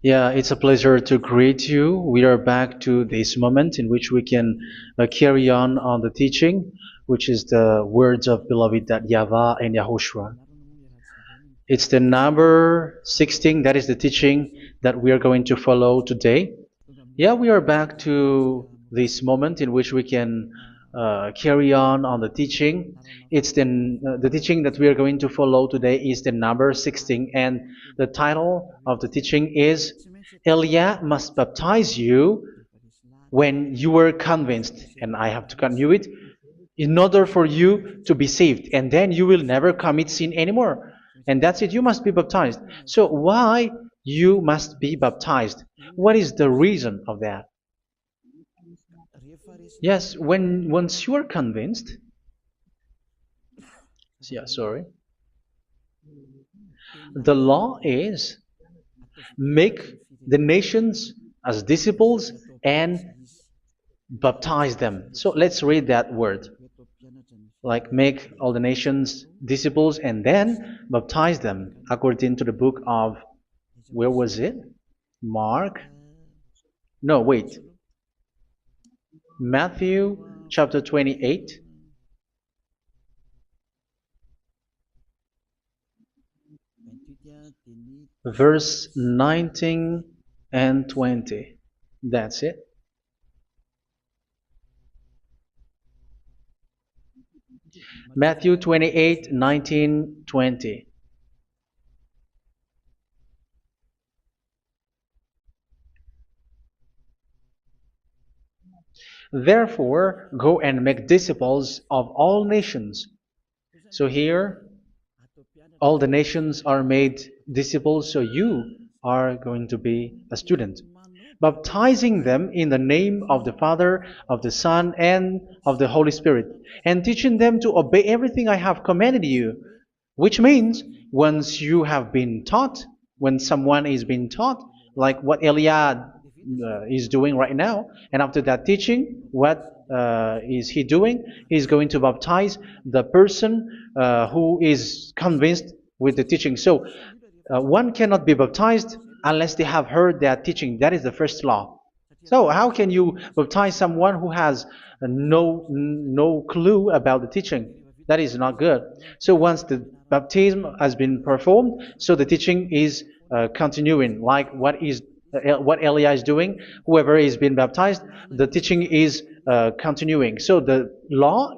Yeah, it's a pleasure to greet you. We are back to this moment in which we can carry on the teaching, which is the words of beloved that YAHVAH and YAHOSHUA. It's the number 16, that is the teaching that we are going to follow today. Yeah, we are back to this moment in which we can carry on the teaching. It's the teaching that we are going to follow today is the number 16, and the title of the teaching is Elia must baptize you when you were convinced, and I have to continue it, in order for you to be saved, and then you will never commit sin anymore. And that's it, you must be baptized. So why you must be baptized? What is the reason of that? Yes, when once you are convinced, yeah, sorry, the law is make the nations as disciples and baptize them. So let's read that word. Like make all the nations disciples and then baptize them according to the book of, where was it? Mark? No, wait. Matthew chapter 28. Verse 19 and 20. That's it. Matthew 28, 19, 20. Therefore, go and make disciples of all nations. So here, all the nations are made disciples, so you are going to be a student. Baptizing them in the name of the Father, of the Son, and of the Holy Spirit, and teaching them to obey everything I have commanded you. Which means, once you have been taught, when someone is being taught, like what Elia is doing right now, and after that teaching, what is he doing? He's going to baptize the person who is convinced with the teaching. So one cannot be baptized unless they have heard that teaching. That is the first law. So how can you baptize someone who has no clue about the teaching? That is not good. So once the baptism has been performed, so the teaching is continuing, like what Elia is doing. Whoever is being baptized, the teaching is continuing. So the law,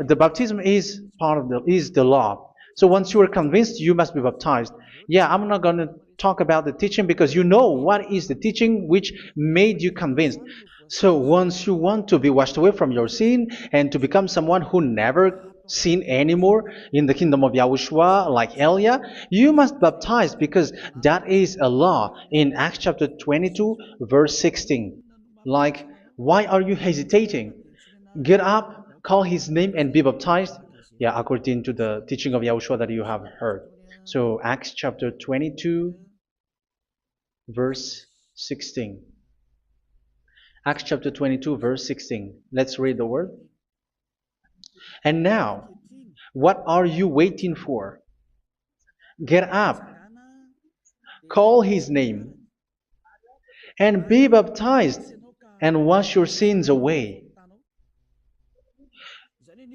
the baptism is part of the law. So once you are convinced, you must be baptized. Yeah, I'm not going to talk about the teaching because you know what is the teaching which made you convinced. So once you want to be washed away from your sin and to become someone who never sin anymore in the kingdom of Yahushua, like Elia, you must baptize because that is a law in Acts chapter 22, verse 16. Like, why are you hesitating? Get up, call his name, and be baptized. Yeah, according to the teaching of Yahushua that you have heard. So Acts chapter 22, verse 16. Acts chapter 22, verse 16. Let's read the word. And now, what are you waiting for? Get up, call his name, and be baptized, and wash your sins away.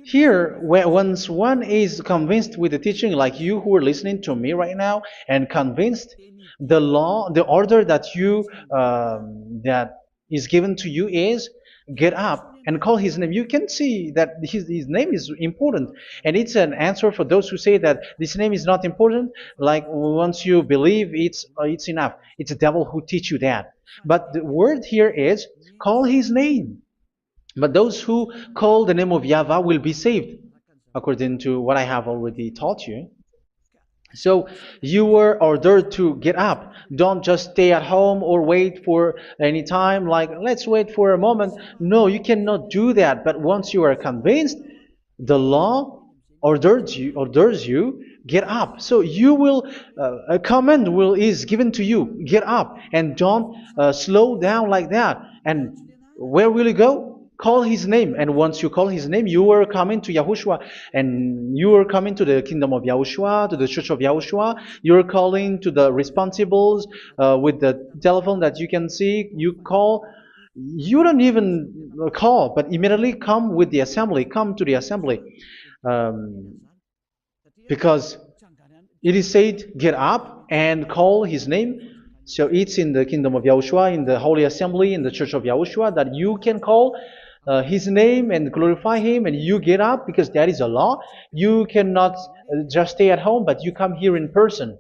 Here, once one is convinced with the teaching, like you who are listening to me right now, and convinced, the law, the order that that is given to you is get up and call his name. You can see that his name is important, and it's an answer for those who say that this name is not important. Like once you believe, it's enough. It's the devil who teach you that. But the word here is call his name. But those who call the name of YAHVAH will be saved, according to what I have already taught you. So you were ordered to get up. Don't just stay at home or wait for any time, like let's wait for a moment. No, you cannot do that. But once you are convinced, the law orders you get up. So you will a command is given to you. Get up and don't slow down like that. And where will you go? Call his name, and once you call his name, you are coming to Yahushua, and you are coming to the kingdom of Yahushua, to the church of Yahushua. You're calling to the responsibles with the telephone that you can see. You call. You don't even call, but immediately come with the assembly. Come to the assembly, um, because it is said, "Get up and call his name." So it's in the kingdom of Yahushua, in the holy assembly, in the church of Yahushua, that you can call his name and glorify him, and you get up because that is a law. You cannot just stay at home, but you come here in person.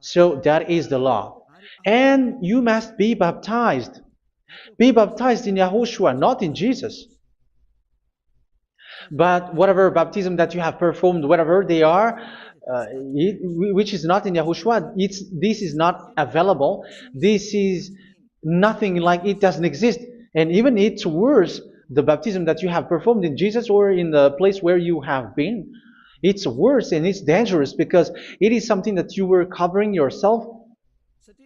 So that is the law. And you must be baptized. Be baptized in Yahushua, not in Jesus. But whatever baptism that you have performed, whatever they are, which is not in Yahushua, this is not available. This is nothing, like it doesn't exist. And even it's worse, the baptism that you have performed in Jesus or in the place where you have been. It's worse and it's dangerous because it is something that you were covering yourself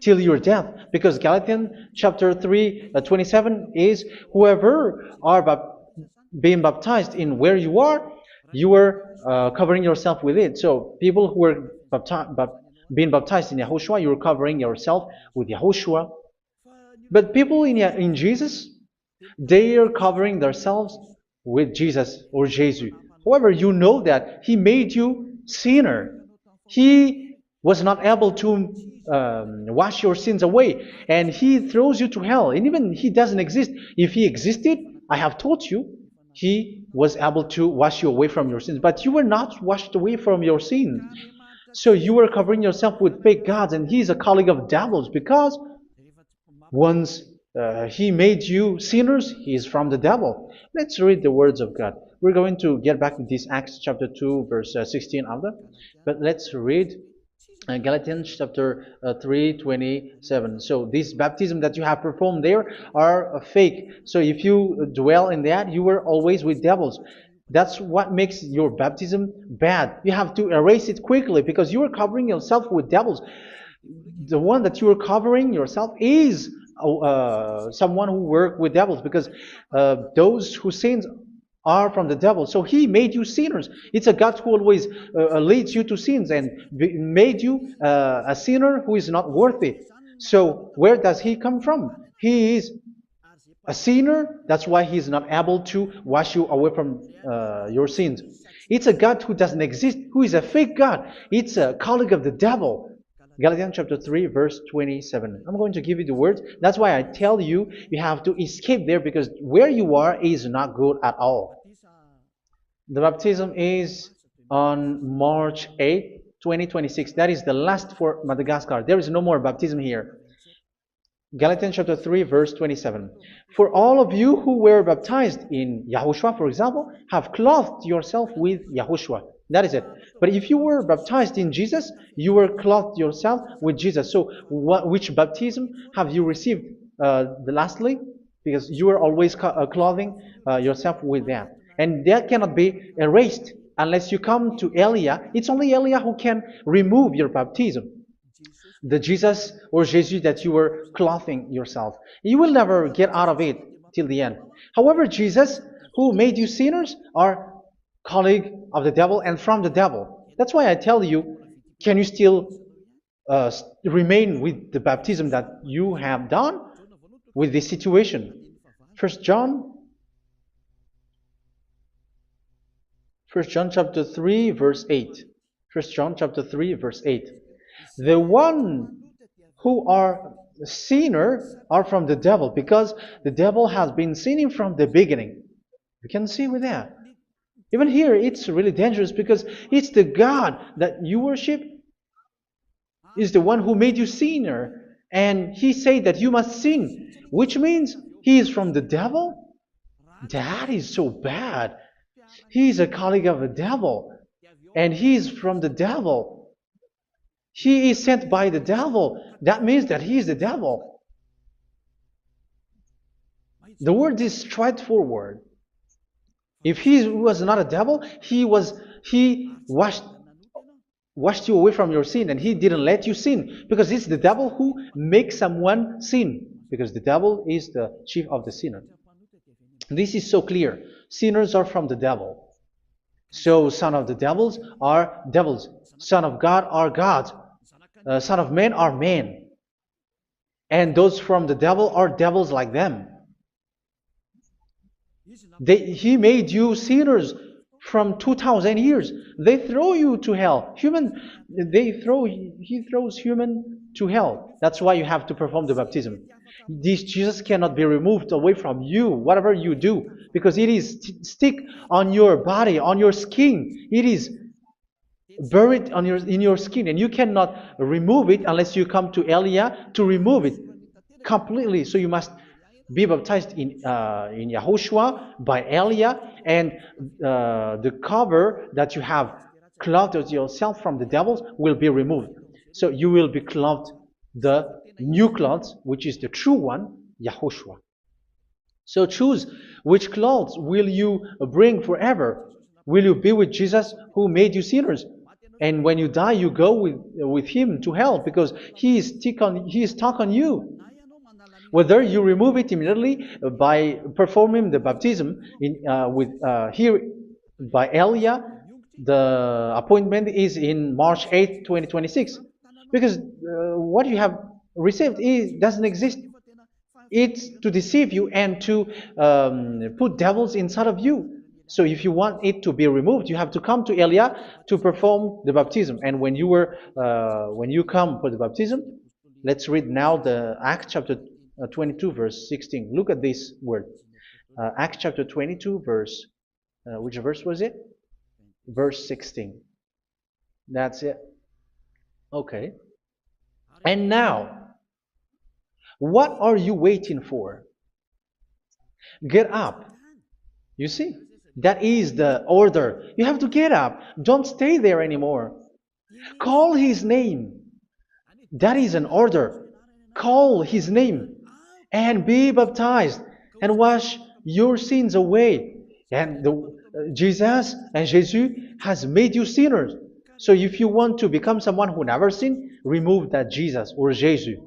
till your death. Because Galatians chapter 3, 27 is, whoever are being baptized in where you are covering yourself with it. So people who are being baptized in Yahushua, you're covering yourself with Yahushua. But people in Jesus, they are covering themselves with Jesus or Jesus. However, you know that he made you sinner. He was not able to wash your sins away, and he throws you to hell. And even he doesn't exist. If he existed, I have told you, he was able to wash you away from your sins. But you were not washed away from your sins. So you were covering yourself with fake gods, and he's a colleague of devils, because once he made you sinners, he is from the devil. Let's read the words of God. We're going to get back to this Acts chapter 2, verse 16 after. But let's read Galatians chapter 3, 27. So this baptism that you have performed there are fake. So if you dwell in that, you were always with devils. That's what makes your baptism bad. You have to erase it quickly because you are covering yourself with devils. The one that you are covering yourself is someone who works with devils, because those who sin are from the devil. So he made you sinners. It's a God who always leads you to sins and made you a sinner who is not worthy. So where does he come from? He is a sinner. That's why he is not able to wash you away from your sins. It's a God who doesn't exist, who is a fake God. It's a colleague of the devil. Galatians chapter 3, verse 27. I'm going to give you the words. That's why I tell you, you have to escape there, because where you are is not good at all. The baptism is on March 8, 2026. That is the last for Madagascar. There is no more baptism here. Galatians chapter 3, verse 27. For all of you who were baptized in Yahushua, for example, have clothed yourself with Yahushua. That is it. But if you were baptized in Jesus, you were clothed yourself with Jesus. So which baptism have you received lastly? Because you are always clothing yourself with that. And that cannot be erased unless you come to Elia. It's only Elia who can remove your baptism. The Jesus or Jesus that you were clothing yourself. You will never get out of it till the end. However, Jesus, who made you sinners, are colleague of the devil and from the devil. That's why I tell you, can you still remain with the baptism that you have done with this situation? 1 John chapter 3, verse 8. 1 John chapter 3, verse 8. The one who are sinner are from the devil, because the devil has been sinning from the beginning. You can see with that. Even here, it's really dangerous, because it's the God that you worship is the one who made you sinner, and he said that you must sin, which means he is from the devil. That is so bad. He is a colleague of the devil, and he is from the devil. He is sent by the devil. That means that he is the devil. The word is straightforward. If he was not a devil, he washed you away from your sin, and he didn't let you sin, because it's the devil who makes someone sin, because the devil is the chief of the sinner. This is so clear. Sinners are from the devil. So son of the devils are devils. Son of God are gods. Son of men are men. And those from the devil are devils like them. He made you sinners from 2,000 years. They throw you to hell. He throws human to hell. That's why you have to perform the baptism. This Jesus cannot be removed away from you, whatever you do, because it is stick on your body, on your skin. It is buried in your skin, and you cannot remove it unless you come to Elia to remove it completely. So you must be baptized in Yahushua by Elia, and the cover that you have clothed yourself from the devils will be removed. So you will be clothed the new clothes, which is the true one, Yahushua. So choose which clothes will you bring forever. Will you be with Jesus who made you sinners? And when you die, you go with him to hell because he is stuck on you. Whether you remove it immediately by performing the baptism here by Elia, the appointment is in March 8, 2026. Because what you have received doesn't exist. It's to deceive you and to put devils inside of you. So if you want it to be removed, you have to come to Elia to perform the baptism. And when you come for the baptism, let's read now the Acts chapter 22 verse 16. Look at this word. Acts chapter 22 verse, which verse was it? Verse 16. That's it. Okay. And now, what are you waiting for? Get up. You see, that is the order. You have to get up. Don't stay there anymore. Call his name. That is an order. Call his name and be baptized and wash your sins away. And Jesus has made you sinners. So if you want to become someone who never sinned, remove that Jesus or Jesus.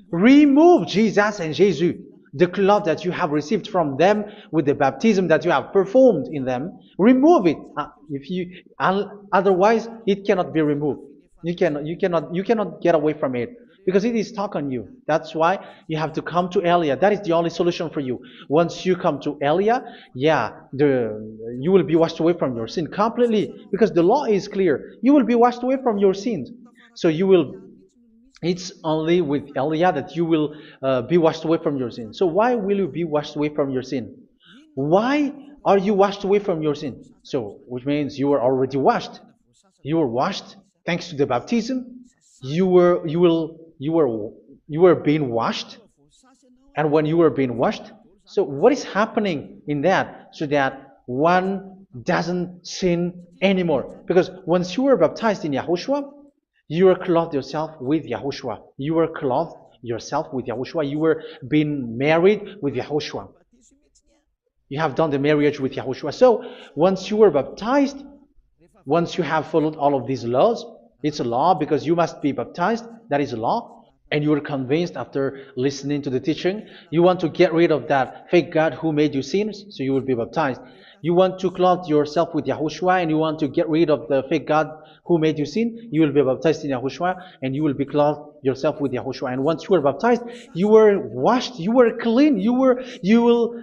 Remove Jesus and Jesus, the cloth that you have received from them with the baptism that you have performed in them. Remove it. Otherwise, it cannot be removed. You cannot get away from it because it is stuck on you. That's why you have to come to Elia. That is the only solution for you. Once you come to Elia, you will be washed away from your sin completely because the law is clear. You will be washed away from your sins. So it's only with Elia that you will be washed away from your sin. So why will you be washed away from your sin? Why are you washed away from your sin? So, which means you are already washed. You were washed thanks to the baptism. You were being washed, and when you were being washed, so what is happening in that? So that one doesn't sin anymore. Because once you were baptized in Yahushua, you were clothed yourself with Yahushua. You were clothed yourself with Yahushua. You were being married with Yahushua. You have done the marriage with Yahushua. So once you were baptized, once you have followed all of these laws, it's a law because you must be baptized. That is a law. And you are convinced after listening to the teaching, you want to get rid of that fake God who made you sinners, so you will be baptized. You want to clothe yourself with Yahushua and you want to get rid of the fake God who made you sin, you will be baptized in Yahushua and you will be clothed yourself with Yahushua. And once you are baptized, you were washed, you were clean, you will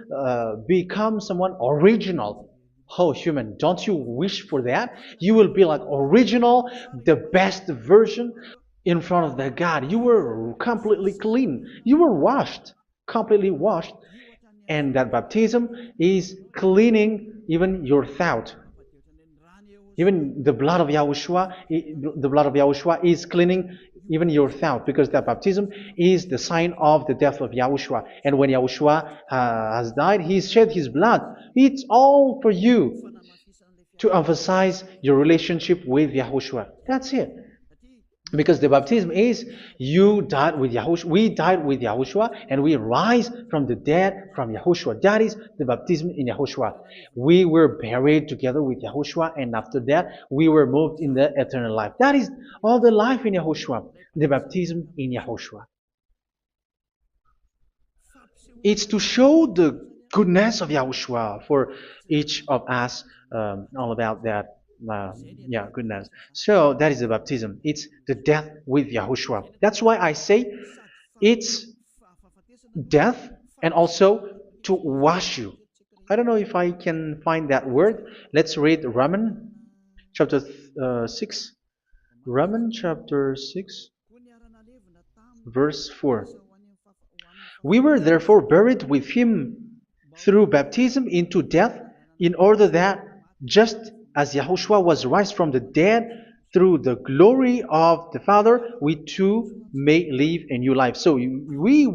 become someone original. Oh, human, don't you wish for that? You will be like original, the best version in front of that God. You were completely clean. You were washed, completely washed. And that baptism is cleaning even your thought. Even the blood of Yahushua is cleaning even your thought, because that baptism is the sign of the death of Yahushua. And when Yahushua has died, he shed his blood. It's all for you to emphasize your relationship with Yahushua. That's it. Because the baptism is you died with Yahushua, we died with Yahushua, and we rise from the dead from Yahushua. That is the baptism in Yahushua. We were buried together with Yahushua, and after that we were moved in the eternal life. That is all the life in Yahushua, the baptism in Yahushua. It's to show the goodness of Yahushua for each of us, all about that. Yeah, goodness. So that is the baptism. It's the death with Yahushua. That's why I say it's death and also to wash you. I don't know if I can find that word. Let's read Romans chapter 6. Romans chapter 6, verse 4. We were therefore buried with him through baptism into death, in order that, just as Yahushua was raised from the dead through the glory of the Father, we too may live a new life. So we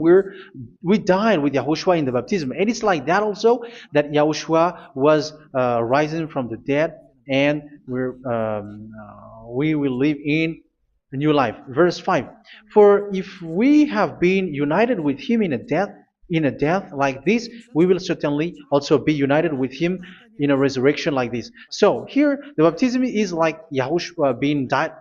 died with Yahushua in the baptism, and it's like that also that Yahushua was rising from the dead, and we will live in a new life. Verse 5. For if we have been united with him in a death like this, we will certainly also be united with him in a resurrection like this. So here the baptism is like Yahushua being died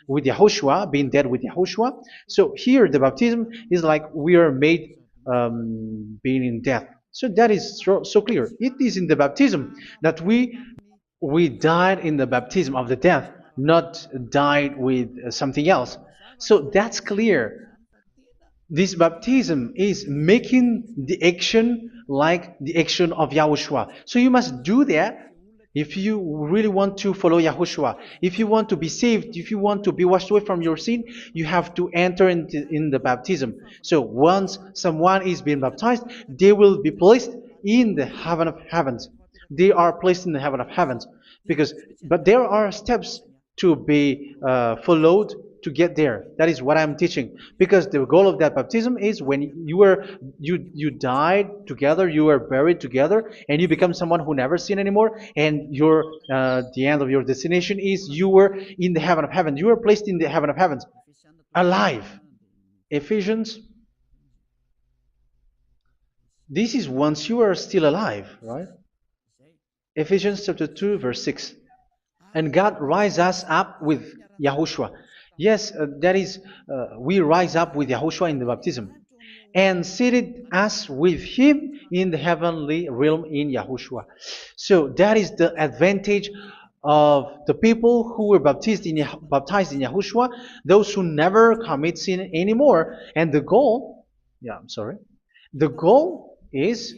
with Yahushua, being dead with Yahushua. So here the baptism is like we are made being in death. So that is so clear. It is in the baptism that we died in the baptism of the death, not died with something else. So that's clear. This baptism is making the action like the action of Yahushua. So you must do that if you really want to follow Yahushua. If you want to be saved, if you want to be washed away from your sin, you have to enter in the baptism. So once someone is being baptized, they will be placed in the heaven of heavens. They are placed in the heaven of heavens but there are steps to be followed to get there. That is what I'm teaching. Because the goal of that baptism is when you died together, you were buried together, and you become someone who never sin anymore. And the end of your destination is you were in the heaven of heaven. You were placed in the heaven of heavens, alive. Ephesians. This is once you are still alive, right? Ephesians chapter 2, verse 6. And God rise us up with Yahushua. Yes, that is, we rise up with Yahushua in the baptism. And seated us with him in the heavenly realm in Yahushua. So that is the advantage of the people who were baptized in Yahushua, those who never commit sin anymore. And the goal, the goal is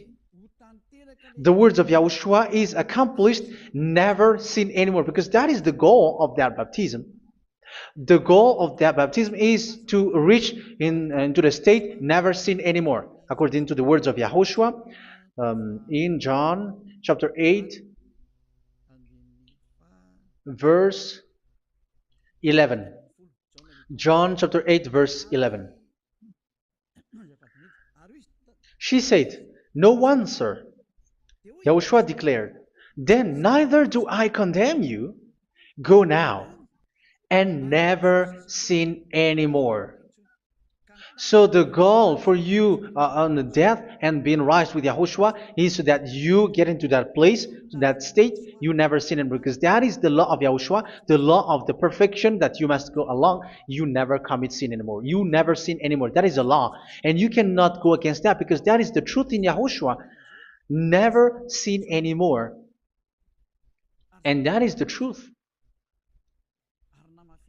the words of Yahushua is accomplished, never sin anymore, because that is the goal of that baptism. The goal of that baptism is to reach into the state never sin anymore, according to the words of Yahushua in John chapter 8, verse 11. John chapter 8, verse 11. She said, "No one, sir." Yahushua declared, "Then neither do I condemn you. Go now and never sin anymore." So the goal for you on the death and being raised with Yahushua is so that you get into that place, that state, you never sin anymore. Because that is the law of Yahushua, the law of the perfection that you must go along. You never commit sin anymore. You never sin anymore. That is a law. And you cannot go against that because that is the truth in Yahushua. Never sin anymore. And that is the truth.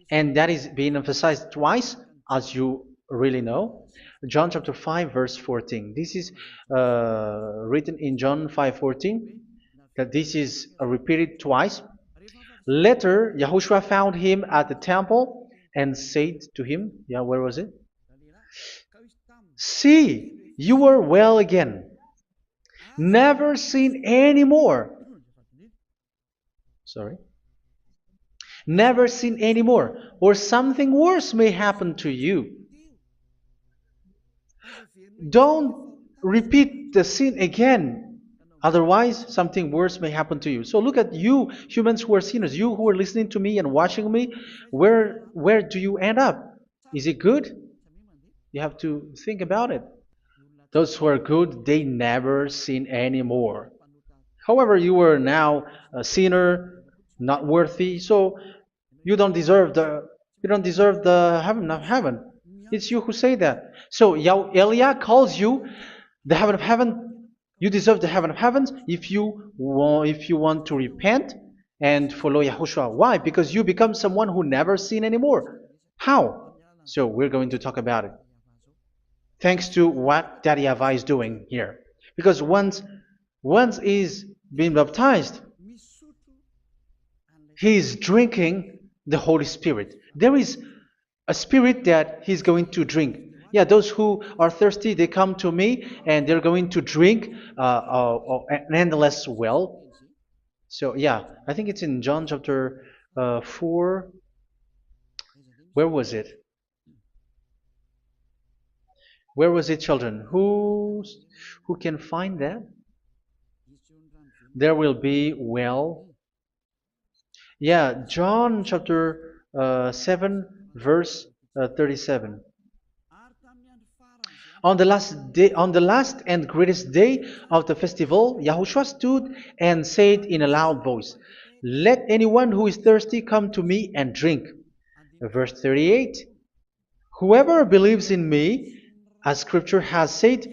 And that is being emphasized twice, as you really know. John chapter 5, verse 14. This is written in John 5:14, that this is repeated twice. Later, Yahushua found him at the temple and said to him, where was it? "See, you are well again. Never sin anymore." Never sin anymore, or something worse may happen to you. Don't repeat the sin again. Otherwise, something worse may happen to you. So look at you, humans who are sinners, you who are listening to me and watching me. Where do you end up? Is it good? You have to think about it. Those who are good, they never sin anymore. However, you are now a sinner, not worthy, so you don't deserve the heaven of heaven. It's you who say that. So Eliah calls you the heaven of heaven You deserve the heaven of heavens if you want to repent and follow Yahushua. Why? Because you become someone who never sin anymore. How? So we're going to talk about it. Thanks to what Daddy YAHVAH is doing here. Because once he's been baptized, he is drinking the Holy Spirit. There is a spirit that he's going to drink. Yeah, those who are thirsty, they come to me and they're going to drink an endless well. So, yeah, I think it's in John chapter 4. Where was it? Where was it, children? Who can find that? There will be well. Yeah, John chapter 7, verse 37. On the last and greatest day of the festival, Yahushua stood and said in a loud voice, "Let anyone who is thirsty come to me and drink." Verse 38, "Whoever believes in me, as Scripture has said,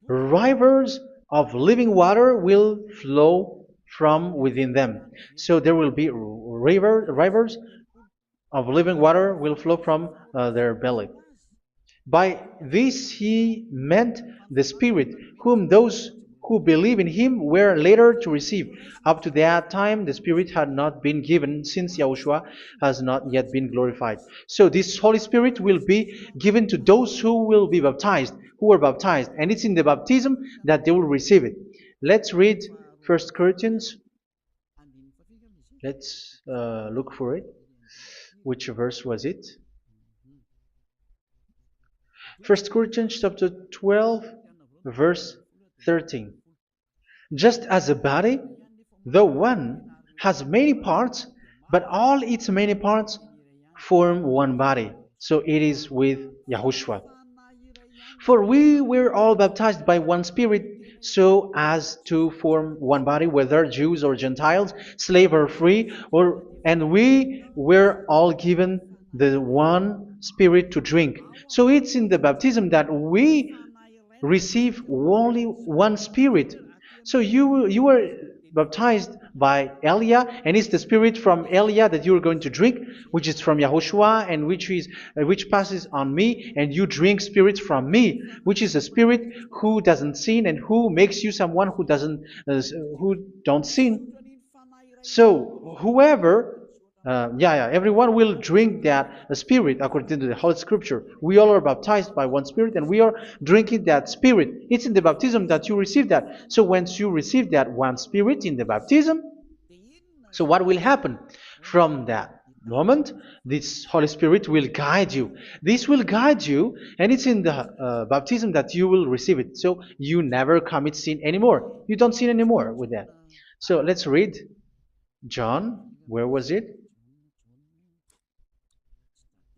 rivers of living water will flow from within them." So there will be rivers of living water will flow from their belly. By this he meant the Spirit, whom those who believe in him were later to receive. Up to that time, the Spirit had not been given, since Yahushua has not yet been glorified. So this Holy Spirit will be given to those who will be baptized, who were baptized, and it's in the baptism that they will receive it. Let's read 1 Corinthians. Let's look for it. Which verse was it? 1 Corinthians chapter 12, verse 13. Just as a body, though one, has many parts, but all its many parts form one body. So it is with Yahushua. For we were all baptized by one Spirit, so as to form one body, whether Jews or Gentiles, slave or free, and we were all given the one Spirit to drink. So it's in the baptism that we receive only one Spirit. So you were baptized by Elia, and it's the Spirit from Elia that you are going to drink, which is from Yahushua, and which passes on me, and you drink Spirit from me, which is a Spirit who doesn't sin and who makes you someone who don't sin. So whoever everyone will drink that Spirit according to the Holy Scripture. We all are baptized by one Spirit, and we are drinking that Spirit. It's in the baptism that you receive that. So once you receive that one Spirit in the baptism, so what will happen from that moment? This Holy Spirit will guide you. This will guide you, and it's in the baptism that you will receive it. So you never commit sin anymore. You don't sin anymore with that. So let's read John. Where was it?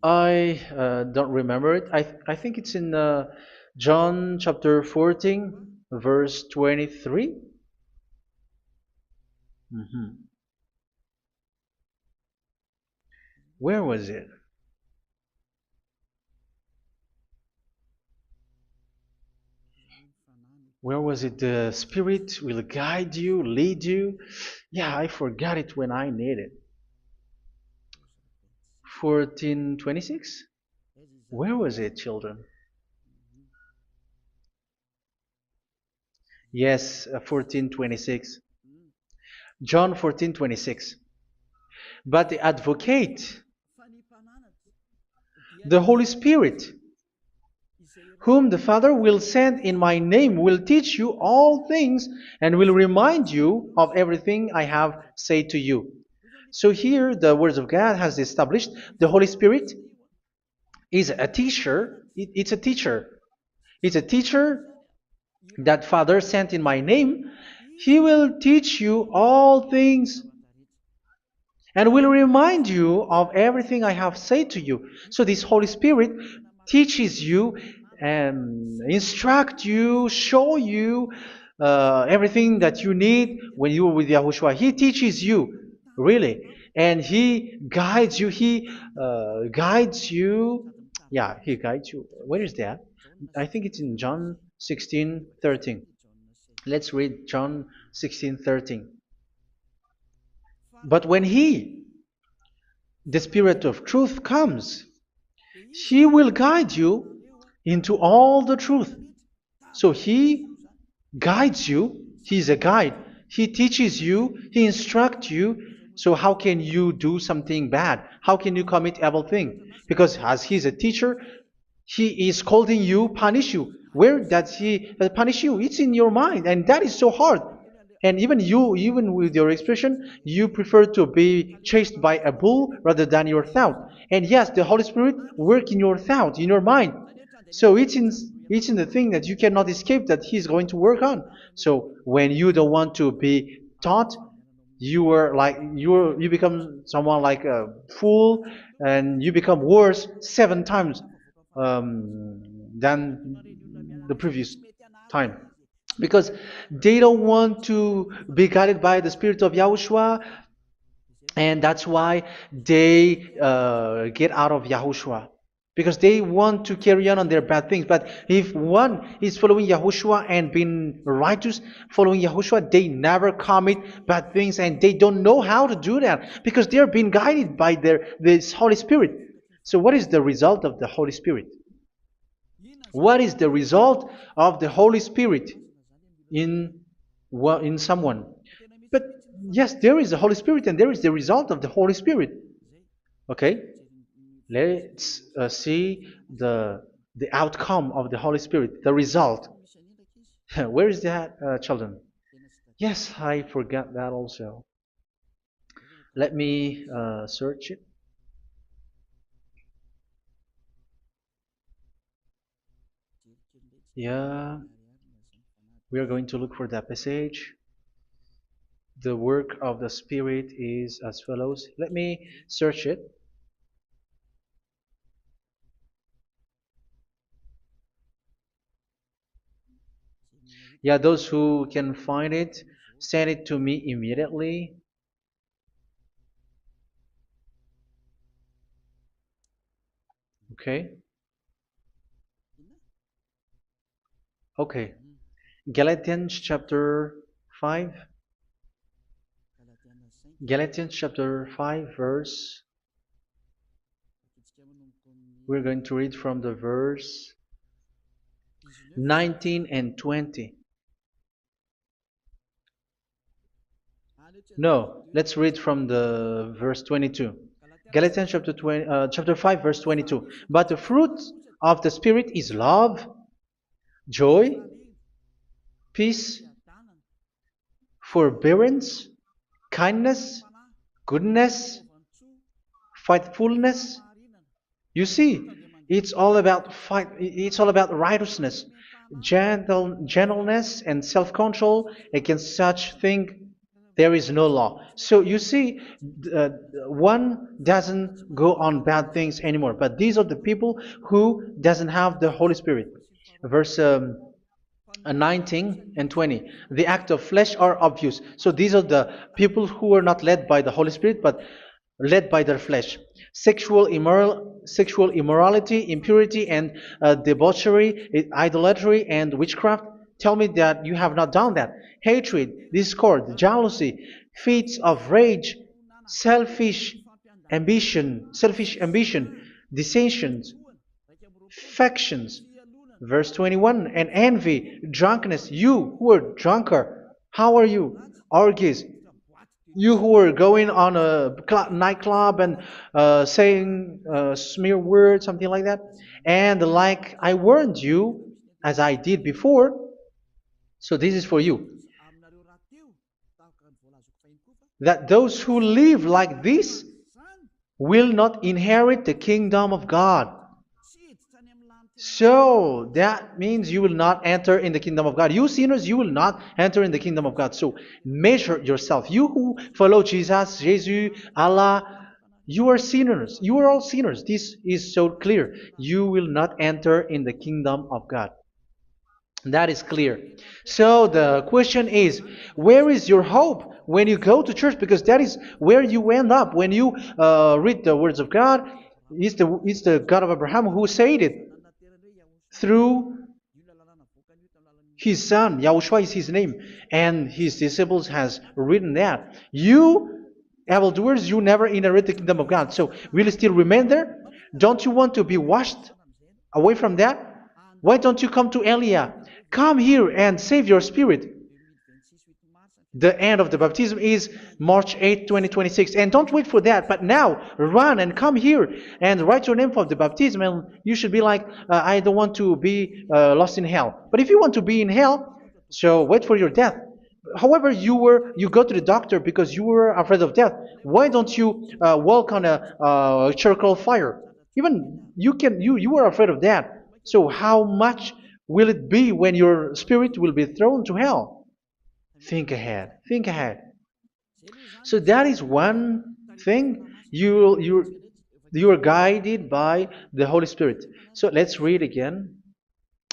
I don't remember it. I think it's in John chapter 14, verse 23. Mhm. Where was it? Where was it? The Spirit will guide you, lead you. Yeah, I forgot it when I need it. 14:26? Where was it, children? Yes, 14:26. John 14:26. But the advocate, the Holy Spirit, whom the Father will send in my name, will teach you all things and will remind you of everything I have said to you. So here the words of God has established the Holy Spirit is a teacher. It's a teacher. It's a teacher that Father sent in my name. He will teach you all things and will remind you of everything I have said to you. So this Holy Spirit teaches you and instruct you, show you everything that you need when you are with Yahushua. He teaches you, really, and He guides you. He guides you. Yeah, He guides you. Where is that? I think it's in John 16:13. Let's read John 16:13. But when He, the Spirit of truth, comes, He will guide you into all the truth. So He guides you. He's a guide. He teaches you. He instructs you. So how can you do something bad? How can you commit evil thing? Because as He's a teacher, He is scolding you, punish you. Where does He punish you? It's in your mind, and that is so hard. And even you, even with your expression, you prefer to be chased by a bull rather than your thought. And yes, the Holy Spirit work in your thought, in your mind. So it's in the thing that you cannot escape that He's going to work on. So when you don't want to be taught, you become someone like a fool, and you become worse 7 times than the previous time, because they don't want to be guided by the Spirit of Yahushua, and that's why they get out of Yahushua, because they want to carry on their bad things. But if one is following Yahushua and being righteous, following Yahushua, they never commit bad things, and they don't know how to do that because they are being guided by this Holy Spirit. So what is the result of the Holy Spirit? What is the result of the Holy Spirit in in someone? But yes, there is the Holy Spirit, and there is the result of the Holy Spirit. Okay, let's see the outcome of the Holy Spirit, the result. Where is that, children? Yes, I forgot that also. Let me search it. Yeah, we are going to look for that passage. The work of the Spirit is as follows. Let me search it. Yeah, those who can find it, send it to me immediately. Okay. Okay. Galatians chapter 5. Galatians chapter 5 verse. We're going to read from the verse 19 and 20. No, let's read from the verse 22. Galatians chapter 5 verse 22. But the fruit of the Spirit is love, joy, peace, forbearance, kindness, goodness, faithfulness. You see, it's all about fight. It's all about righteousness, gentleness, and self-control. Against such thing, there is no law. So you see, uh, one doesn't go on bad things anymore. But these are the people who doesn't have the Holy Spirit. Verse 19 and 20. The act of flesh are obvious. So these are the people who are not led by the Holy Spirit, but led by their flesh. Sexual immorality, impurity, and debauchery, idolatry, and witchcraft. Tell me that you have not done that. Hatred, discord, jealousy, fits of rage, selfish ambition, dissensions, factions. Verse 21, and envy, drunkenness. You who are drunker, how are you? Orgies. You who are going on a nightclub and saying smear words, something like that. And like I warned you, as I did before, so this is for you, that those who live like this will not inherit the kingdom of God. So that means you will not enter in the kingdom of God. You sinners, you will not enter in the kingdom of God. So measure yourself. You who follow Jesus, Allah, you are sinners. You are all sinners. This is so clear. You will not enter in the kingdom of God. That is clear. So the question is, where is your hope when you go to church? Because that is where you end up when you read the words of God. It's the God of Abraham who said it through His son, Yahushua is his name, and his disciples has written that. You, evildoers, you never inherit the kingdom of God. So will you still remain there? Don't you want to be washed away from that? Why don't you come to Elia? Come here and save your spirit. The end of the baptism is March 8th, 2026. And don't wait for that, but now run and come here and write your name for the baptism. And you should be like, I don't want to be lost in hell. But if you want to be in hell, so wait for your death. However, you go to the doctor because you were afraid of death. Why don't you walk on a charcoal fire? Even you were afraid of that. So how much will it be when your spirit will be thrown to hell? Think ahead. Think ahead. So that is one thing. You are guided by the Holy Spirit. So let's read again.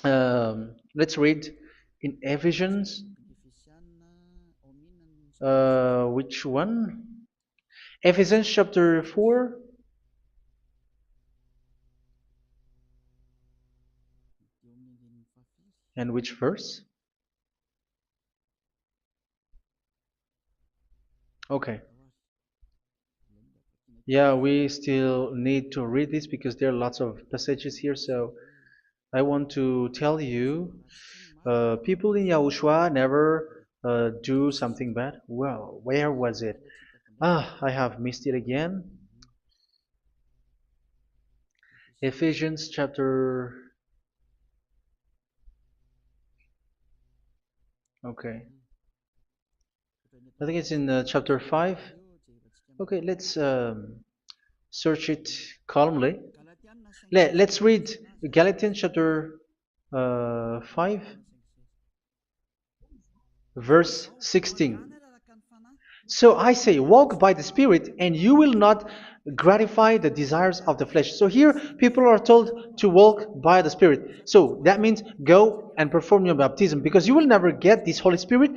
Let's read in Ephesians. Which one? Ephesians chapter 4. And which verse? Okay. Yeah, we still need to read this because there are lots of passages here. So I want to tell you, people in Yahushua never do something bad. Well, where was it? I have missed it again. Ephesians chapter. Okay. I think it's in chapter 5. Okay, let's search it calmly. Let's read Galatians chapter 5, verse 16. So I say, walk by the Spirit, and you will not gratify the desires of the flesh. So here, people are told to walk by the Spirit. So that means go and perform your baptism, because you will never get this Holy Spirit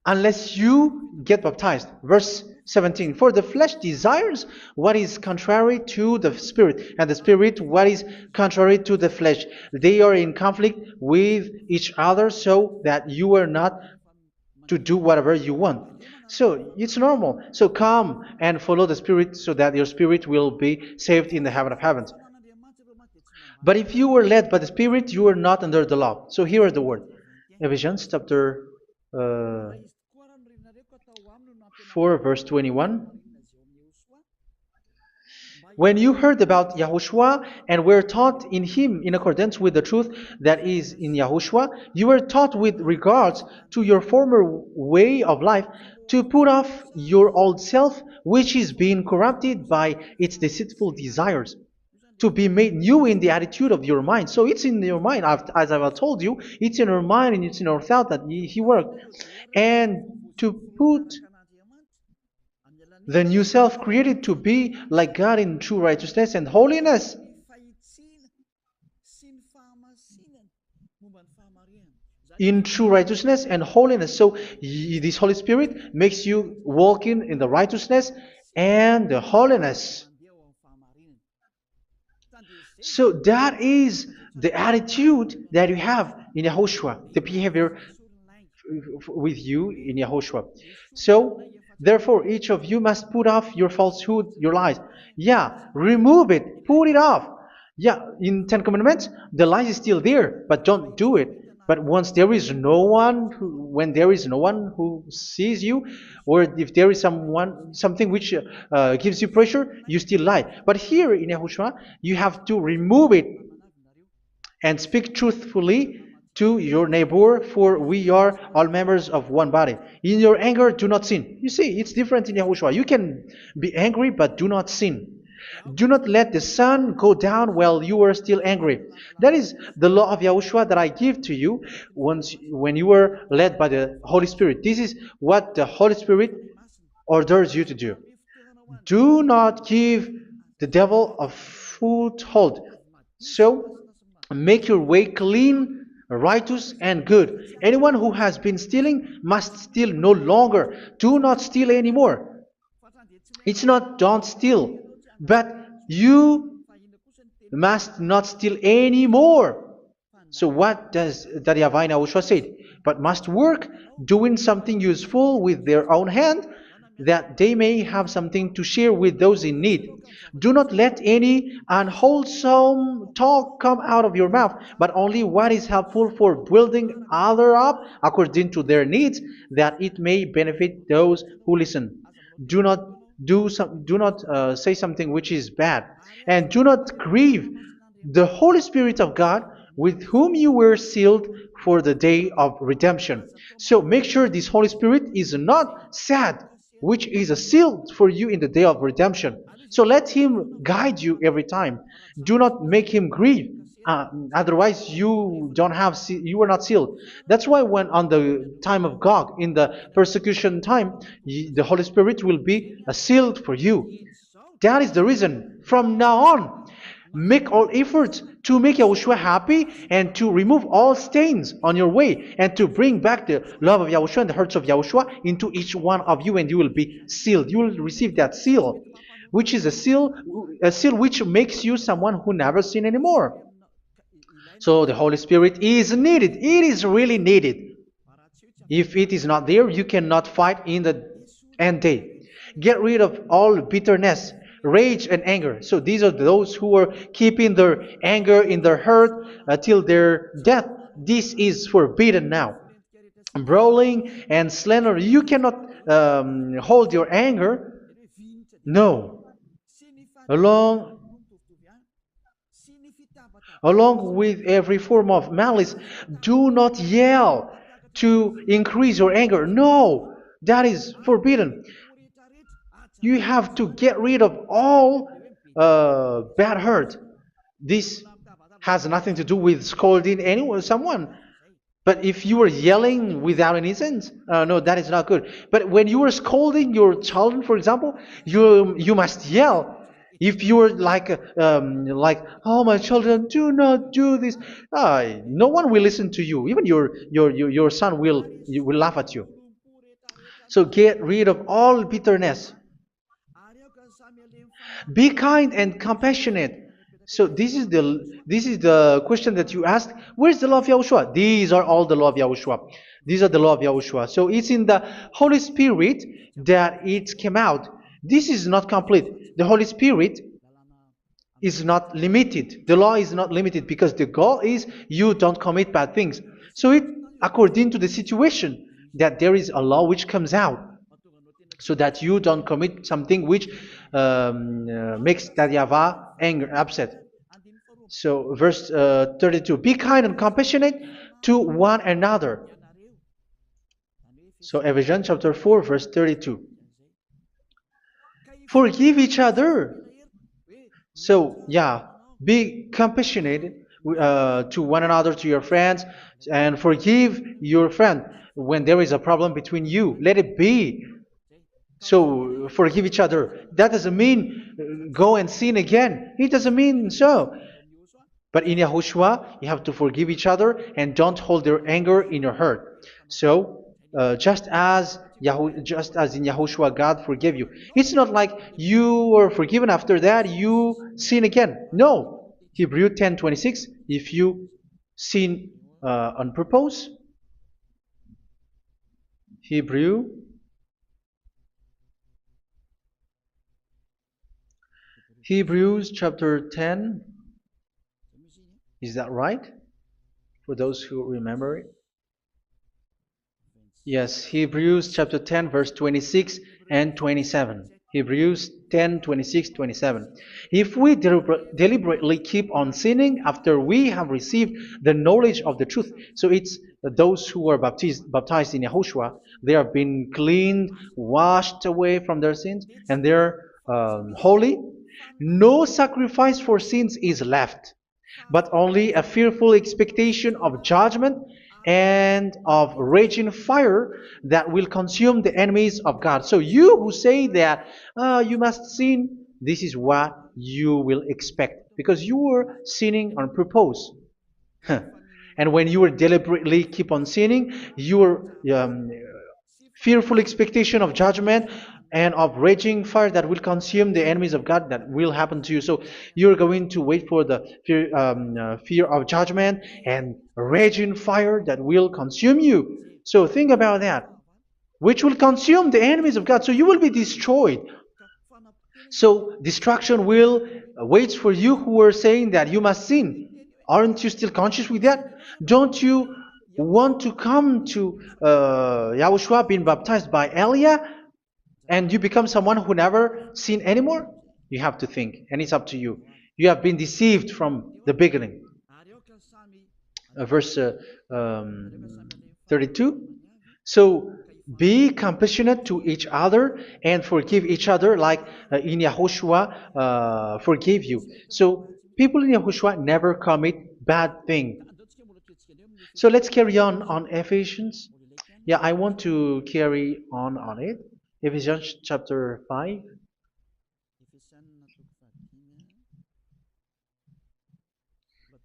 unless you get baptized. Verse 17. For the flesh desires what is contrary to the Spirit, and the Spirit what is contrary to the flesh. They are in conflict with each other, so that you are not to do whatever you want. So it's normal. So come and follow the Spirit so that your spirit will be saved in the heaven of heavens. But if you were led by the Spirit, you are not under the law. So here are the word. Ephesians chapter 4 verse 21. When you heard about Yahushua and were taught in him in accordance with the truth that is in Yahushua, you were taught with regards to your former way of life to put off your old self, which is being corrupted by its deceitful desires, to be made new in the attitude of your mind. So it's in your mind, as I've told you, it's in your mind and it's in your thought that he worked. And to put the new self created to be like God in true righteousness and holiness. In true righteousness and holiness. So this Holy Spirit makes you walking in the righteousness and the holiness. So that is the attitude that you have in Yahushua, the behavior with you in Yahushua. So therefore, each of you must put off your falsehood, your lies. Yeah, remove it, put it off. Yeah, in Ten Commandments, the lie is still there, but don't do it. But once there is no one, when there is no one who sees you, or if there is something which gives you pressure, you still lie. But here in Yahushua, you have to remove it and speak truthfully to your neighbor, for we are all members of one body. In your anger, do not sin. You see, it's different in Yahushua. You can be angry, but do not sin. Do not let the sun go down while you are still angry. That is the law of Yahushua that I give to you when you were led by the Holy Spirit. This is what the Holy Spirit orders you to do. Do not give the devil a foothold. So, make your way clean, righteous, and good. Anyone who has been stealing must steal no longer. Do not steal anymore. It's not don't steal, but you must not steal anymore. So what does the Yahweh Yahushua say? But must work doing something useful with their own hand, that they may have something to share with those in need. Do not let any unwholesome talk come out of your mouth, but only what is helpful for building other up according to their needs, that it may benefit those who listen. Do not do not say something which is bad, and do not grieve the Holy Spirit of God, with whom you were sealed for the day of redemption. So make sure this Holy Spirit is not sad, which is a seal for you in the day of redemption. So let Him guide you every time. Do not make Him grieve. Otherwise, you don't have you are not sealed. That's why when on the time of God, in the persecution time, the Holy Spirit will be sealed for you. That is the reason. From now on, make all efforts to make Yahushua happy and to remove all stains on your way and to bring back the love of Yahushua and the hearts of Yahushua into each one of you, and you will be sealed. You will receive that seal, which is a seal which makes you someone who never sin anymore. So the Holy Spirit is needed. It is really needed. If it is not there, you cannot fight in the end day. Get rid of all bitterness, rage, and anger. So these are those who are keeping their anger in their heart till their death. This is forbidden now. Brawling and slander. You cannot hold your anger. No. Along Along with every form of malice, do not yell to increase your anger. No, that is forbidden. You have to get rid of all bad hurt. This has nothing to do with scolding anyone, someone. But if you are yelling without any sense, no, that is not good. But when you are scolding your children, for example, you must yell. If you are like, oh my children, do not do this, no one will listen to you. Even your son will laugh at you. So get rid of all bitterness. Be kind and compassionate. So this is the question that you asked. Where's the law of Yahushua? These are all the law of Yahushua. These are the law of Yahushua. So it's in the Holy Spirit that it came out. This is not complete. The Holy Spirit is not limited. The law is not limited because the goal is you don't commit bad things. So it according to the situation that there is a law which comes out, so that you don't commit something which makes that YAHVAH anger, upset. So verse 32, be kind and compassionate to one another. So Ephesians chapter 4 verse 32. Forgive each other. So yeah, be compassionate to one another, to your friends, and forgive your friend when there is a problem between you. Let it be. So forgive each other. That doesn't mean go and sin again. It doesn't mean so. But in Yahushua, you have to forgive each other and don't hold your anger in your heart. So just as in Yahushua, God forgave you. It's not like you were forgiven after that you sin again. No. Hebrew 10:26. If you sin on purpose, Hebrews chapter 10. Is that right? For those who remember it? Yes, Hebrews chapter 10 verse 26 and 27. Hebrews 10, 26, 27. If we deliberately keep on sinning after we have received the knowledge of the truth, so it's those who are baptized in Yahushua, they have been cleaned, washed away from their sins, and they're holy. No sacrifice for sins is left, but only a fearful expectation of judgment and of raging fire that will consume the enemies of God. So you who say that you must sin, this is what you will expect, because you were sinning on purpose. And when you deliberately keep on sinning, you are fearful expectation of judgment and of raging fire that will consume the enemies of God that will happen to you. So you're going to wait for the fear of judgment and raging fire that will consume you. So think about that, which will consume the enemies of God. So you will be destroyed. So destruction will wait for you who are saying that you must sin. Aren't you still conscious with that? Don't you want to come to Yahushua being baptized by Elia and you become someone who never sinned anymore? You have to think, and it's up to you. You have been deceived from the beginning. Verse 32. So be compassionate to each other and forgive each other like in Yahushua forgave you. So people in Yahushua never commit bad thing. So let's carry on Ephesians. Yeah, I want to carry on it. Ephesians chapter 5.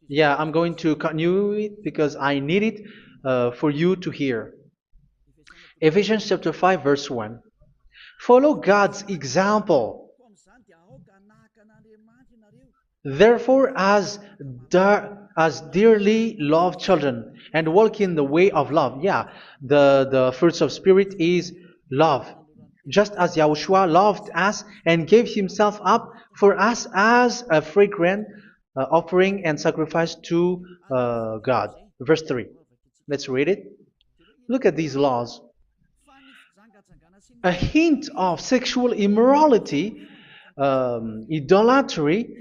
Yeah, I'm going to continue it because I need it for you to hear. Ephesians chapter 5 verse 1. Follow God's example. Therefore, as dearly loved children, and walk in the way of love. Yeah, the fruits of spirit is love. Just as Yahushua loved us and gave himself up for us as a fragrant offering and sacrifice to God. Verse 3. Let's read it. Look at these laws. A hint of sexual immorality, idolatry,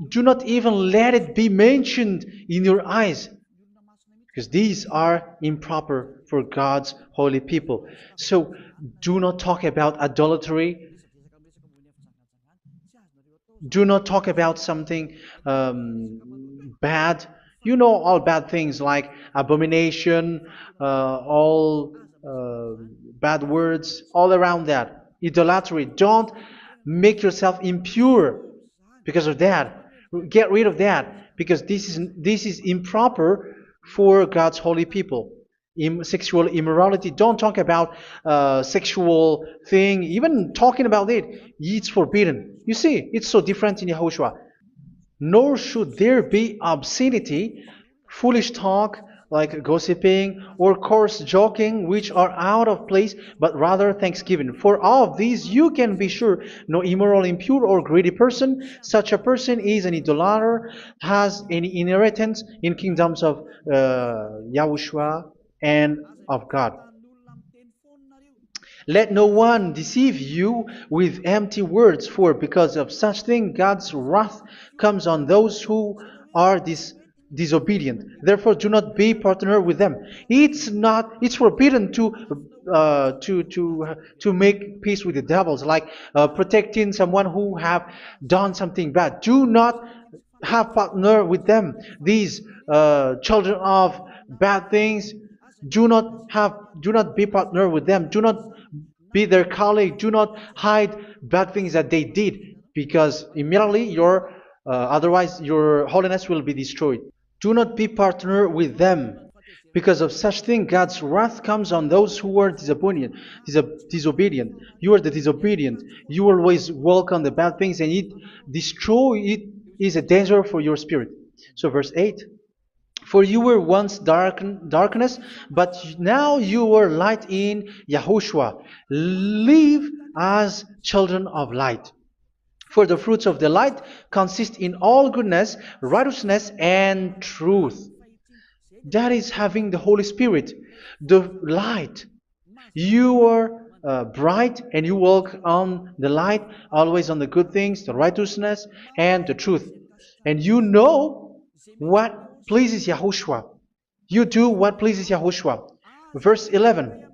do not even let it be mentioned in your eyes, because these are improper for God's holy people. So do not talk about idolatry. Do not talk about something bad. You know all bad things like abomination, all bad words, all around that. Idolatry. Don't make yourself impure because of that. Get rid of that because this is improper for God's holy people. Sexual immorality. Don't talk about sexual thing. Even talking about it, it's forbidden. You see, it's so different in Yahushua. Nor should there be obscenity, foolish talk like gossiping or coarse joking, which are out of place, but rather thanksgiving. For of these you can be sure: no immoral, impure, or greedy person, such a person is an idolater, has any inheritance in kingdoms of Yahushua and of God. Let no one deceive you with empty words, for because of such thing God's wrath comes on those who are disobedient. Therefore, do not be partner with them. It's forbidden to make peace with the devils, like protecting someone who have done something bad. Do not have partner with them. These children of bad things, do not be partner with them. Do not be their colleague. Do not hide bad things that they did, because immediately otherwise your holiness will be destroyed. Do not be partner with them. Because of such thing, God's wrath comes on those who are disobedient. You are the disobedient. You always walk on the bad things, and it is a danger for your spirit. So verse 8. For you were once darkness, but now you are light in Yahushua. Live as children of light. For the fruits of the light consist in all goodness, righteousness, and truth. That is having the Holy Spirit, the light. You are bright and you walk on the light, always on the good things, the righteousness, and the truth. And you know what pleases Yahushua. You do what pleases Yahushua. Verse 11.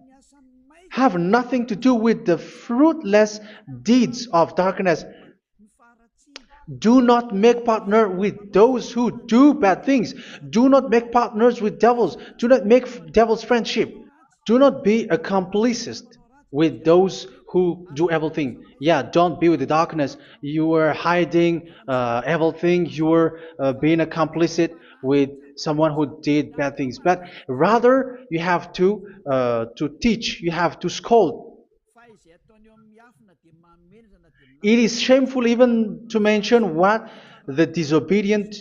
Have nothing to do with the fruitless deeds of darkness. Do not make partner with those who do bad things. Do not make partners with devils. Do not make devil's friendship. Do not be a complicit with those who do evil things. Yeah, don't be with the darkness. You are hiding evil things. You are being a complicit with someone who did bad things, but rather you have to teach, you have to scold. It is shameful even to mention what the disobedient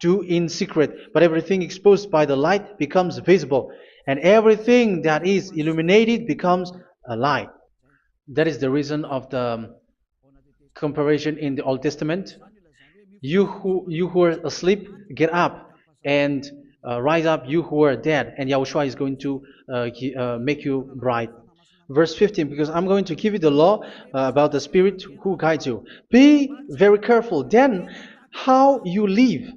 do in secret, but everything exposed by the light becomes visible, and everything that is illuminated becomes a light. That is the reason of the comparison in the Old Testament. You who are asleep, get up and rise up, you who are dead, and Yahushua is going to make you bright. Verse 15, because I'm going to give you the law about the Spirit who guides you. Be very careful then how you live,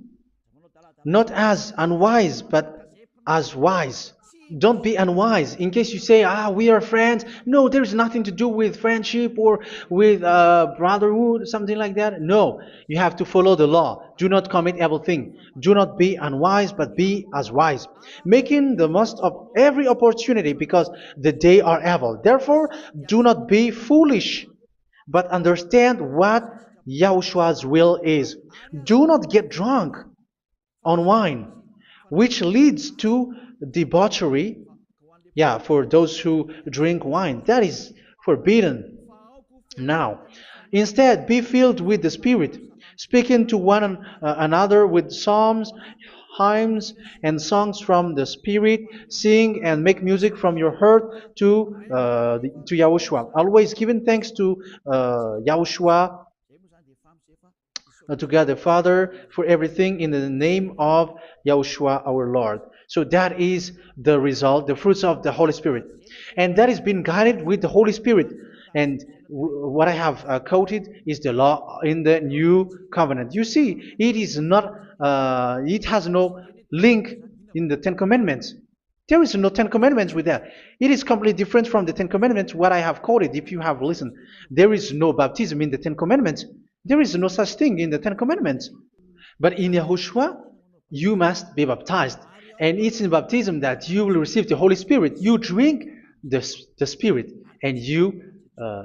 not as unwise, but as wise. Don't be unwise. In case you say, we are friends. No, there's nothing to do with friendship or with brotherhood, something like that. No, you have to follow the law. Do not commit evil thing. Do not be unwise, but be as wise, making the most of every opportunity, because the day are evil. Therefore, do not be foolish, but understand what Yahushua's will is. Do not get drunk on wine, which leads to debauchery. Yeah, for those who drink wine, that is forbidden now. Instead, be filled with the Spirit, speaking to one another with psalms, hymns, and songs from the Spirit. Sing and make music from your heart to Yahushua, always giving thanks to Yahushua, to God the Father, for everything in the name of Yahushua our Lord. So that is the result, the fruits of the Holy Spirit. And that is being guided with the Holy Spirit. And what I have quoted is the law in the new covenant. You see, it has no link in the Ten Commandments. There is no Ten Commandments with that. It is completely different from the Ten Commandments, what I have quoted, if you have listened. There is no baptism in the Ten Commandments. There is no such thing in the Ten Commandments. But in Yahushua, you must be baptized. And it's in baptism that you will receive the Holy Spirit. You drink the Spirit, and you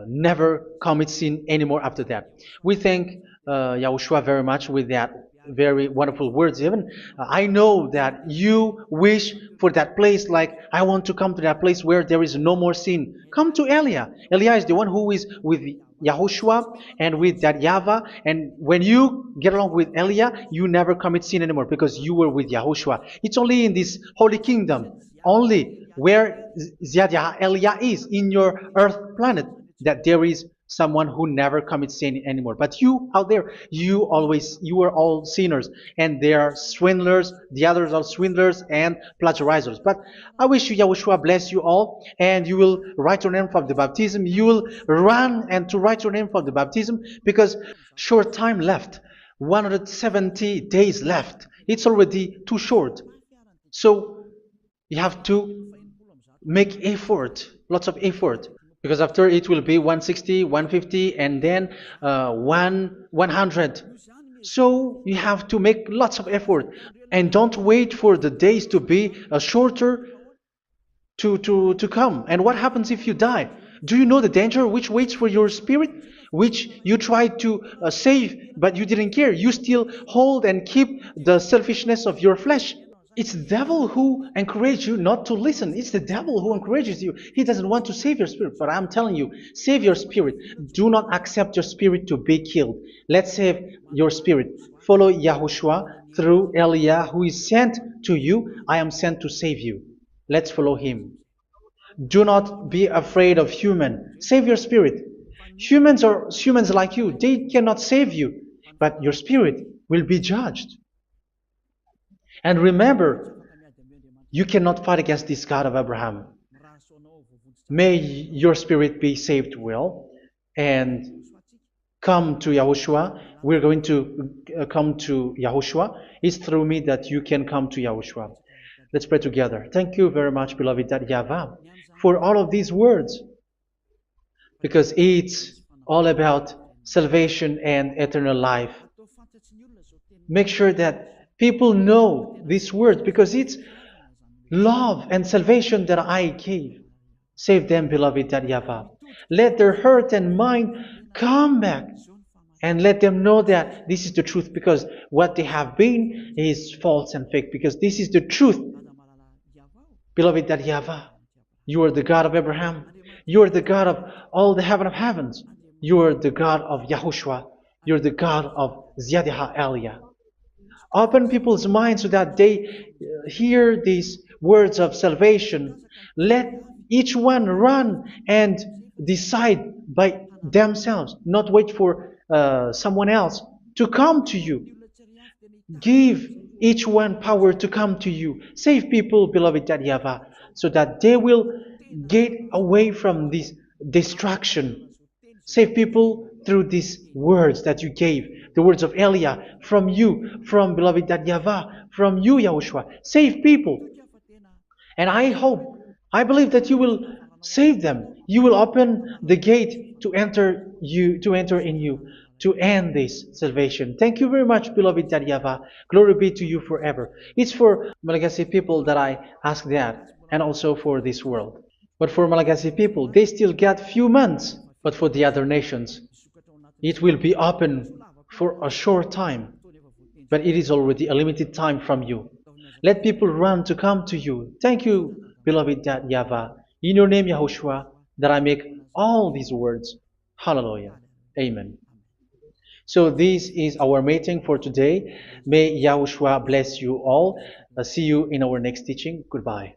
never commit sin anymore after that. We thank Yahushua very much with that very wonderful words. Even I know that you wish for that place, like, I want to come to that place where there is no more sin. Come to Elia. Elia is the one who is with Yahushua and with that YAHVAH. And when you get along with Elia, you never commit sin anymore, because you were with Yahushua. It's only in this holy kingdom, only where Elia is, in your earth planet, that there is someone who never commits sin anymore. But you out there, you are all sinners, and they are swindlers. The others are swindlers and plagiarizers. But I wish you, Yahushua, bless you all, and you will write your name for the baptism. You will run and to write your name for the baptism, because short time left, 170 days left. It's already too short. So you have to make effort, lots of effort, because after it will be 160, 150, and then 100. So you have to make lots of effort, and don't wait for the days to be shorter to come. And what happens if you die? Do you know the danger which waits for your spirit, which you tried to save, but you didn't care? You still hold and keep the selfishness of your flesh. It's the devil who encourages you not to listen. It's the devil who encourages you. He doesn't want to save your spirit. But I'm telling you, save your spirit. Do not accept your spirit to be killed. Let's save your spirit. Follow Yahushua through Elia, who is sent to you. I am sent to save you. Let's follow him. Do not be afraid of human. Save your spirit. Humans are humans like you. They cannot save you. But your spirit will be judged. And remember, you cannot fight against this God of Abraham. May your spirit be saved well, and come to Yahushua. We're going to come to Yahushua. It's through me that you can come to Yahushua. Let's pray together. Thank you very much, beloved YAHVAH, for all of these words, because it's all about salvation and eternal life. Make sure that people know these words, because it's love and salvation that I gave. Save them, beloved YAHVAH. Let their heart and mind come back And let them know that this is the truth, because what they have been is false and fake, because this is the truth. Beloved, that YAHVAH, you are the God of Abraham. You are the God of all the heaven of heavens. You are the God of YAHOSHUA. You are the God of Ziyadiha Aliyah. Open people's minds so that they hear these words of salvation. Let each one run and decide by themselves, not wait for someone else to come to you. Give each one power to come to you. Save people, beloved YAHVAH, so that they will get away from this destruction. Save people through these words that you gave, the words of Elia, from you, from beloved YAHVAH, from you, Yahushua. Save people. And I believe that you will save them. You will open the gate to enter in you, to end this salvation. Thank you very much, beloved YAHVAH. Glory be to you forever. It's for Malagasy people that I ask that, and also for this world. But for Malagasy people, they still get few months. But for the other nations, it will be open for a short time. But it is already a limited time from you. Let people run to come to you. Thank you, beloved YAHVAH. In your name, Yahushua, that I make all these words. Hallelujah. Amen. So this is our meeting for today. May Yahushua bless you all. See you in our next teaching. Goodbye.